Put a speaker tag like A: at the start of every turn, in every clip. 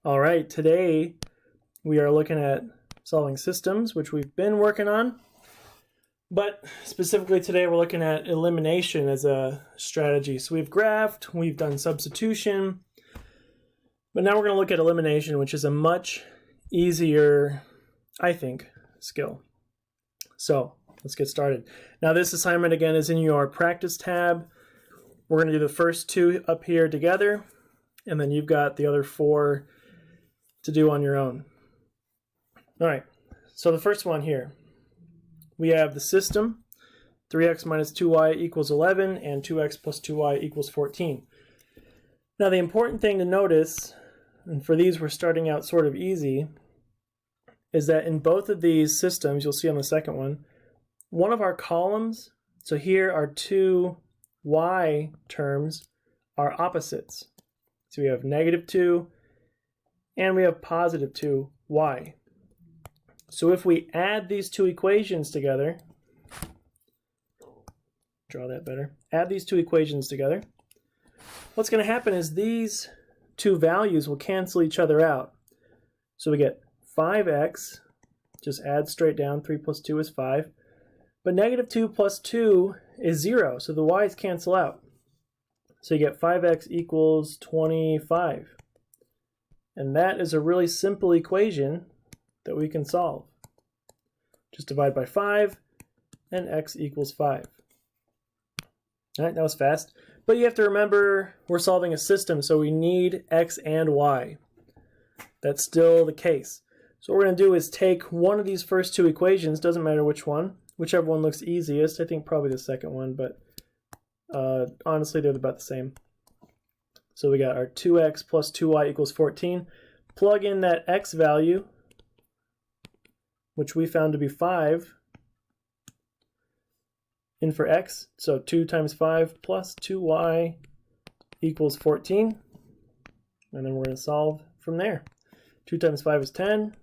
A: All right, today we are looking at solving systems, which we've been working on. But specifically today we're looking at elimination as a strategy. So we've graphed, we've done substitution, but now we're going to look at elimination, which is a much easier, I think, skill. So let's get started. Now this assignment again is in your practice tab. We're going to do the first two up here together, and then you've got the other four to do on your own. All right, so the first one here, we have the system, 3x minus 2y equals 11, and 2x plus 2y equals 14. Now the important thing to notice, and for these we're starting out sort of easy, is that in both of these systems, you'll see on the second one of our columns, so here our two y terms are opposites. So we have negative 2 and we have positive 2y. So if we add these two equations together, draw that better, add these two equations together, what's going to happen is these two values will cancel each other out. So we get 5x, just add straight down, 3 plus 2 is 5, but negative 2 plus 2 is 0, so the y's cancel out. So you get 5x equals 25. And that is a really simple equation that we can solve. Just divide by 5, and x equals 5. All right, that was fast. But you have to remember we're solving a system, so we need x and y. That's still the case. So what we're going to do is take one of these first two equations, doesn't matter which one, whichever one looks easiest. I think probably the second one, but honestly they're about the same. So we got our 2x plus 2y equals 14. Plug in that x value, which we found to be 5, in for x. So 2 times 5 plus 2y equals 14. And then we're going to solve from there. 2 times 5 is 10,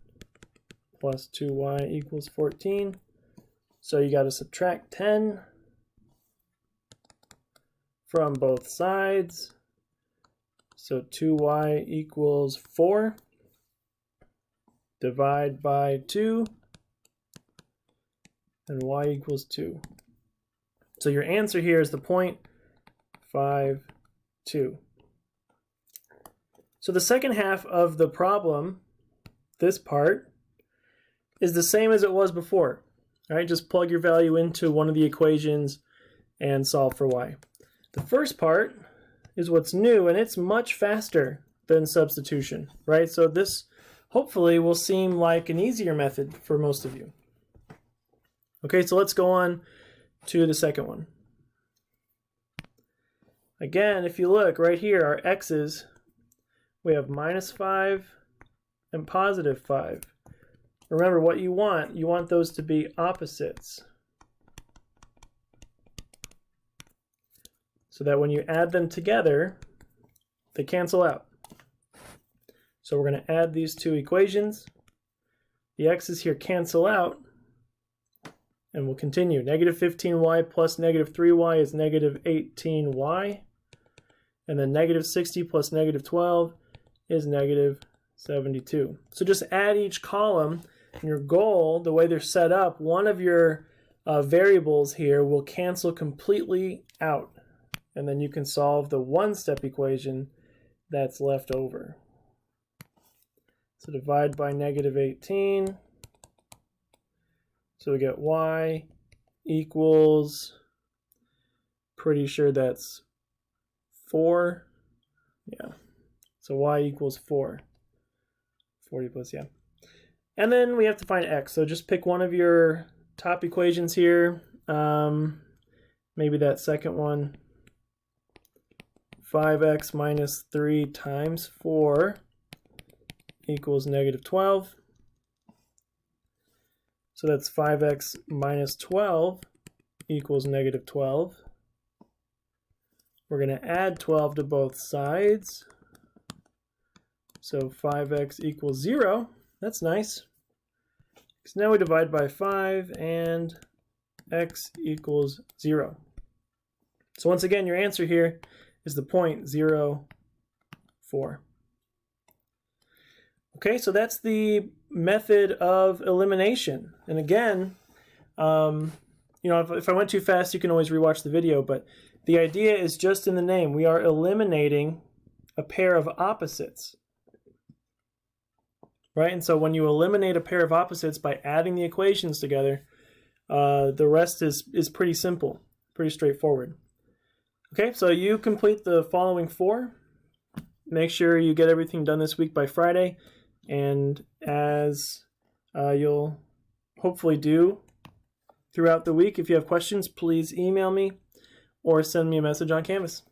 A: plus 2y equals 14. So you got to subtract 10 from both sides. So 2y equals 4. Divide by 2. And y equals 2. So your answer here is the point 5, 2. So the second half of the problem, this part, is the same as it was before. All right, just plug your value into one of the equations and solve for y. The first part is what's new, and it's much faster than substitution, right? So this hopefully will seem like an easier method for most of you. Okay, so let's go on to the second one. Again, if you look right here, our x's, we have minus 5 and positive 5. Remember what you want those to be opposites, so that when you add them together, they cancel out. So we're going to add these two equations. The x's here cancel out, and we'll continue. Negative 15y plus negative 3y is negative 18y. And then negative 60 plus negative 12 is negative 72. So just add each column, and your goal, the way they're set up, one of your variables here will cancel completely out. And then you can solve the one-step equation that's left over. So divide by negative 18. So we get y equals, pretty sure that's 4. Yeah. So y equals 4. 40 plus, yeah. And then we have to find x. So just pick one of your top equations here. Maybe that second one. 5x minus 3 times 4 equals negative 12. So that's 5x minus 12 equals negative 12. We're going to add 12 to both sides. So 5x equals 0. That's nice. So now we divide by 5 and x equals 0. So once again, your answer here is the point 0, 4. Okay, so that's the method of elimination. And again, if I went too fast, you can always rewatch the video, but the idea is just in the name. We are eliminating a pair of opposites, right? And so when you eliminate a pair of opposites by adding the equations together, the rest is pretty simple, pretty straightforward. Okay, so you complete the following 4. Make sure you get everything done this week by Friday, and as you'll hopefully do throughout the week, if you have questions, please email me or send me a message on Canvas.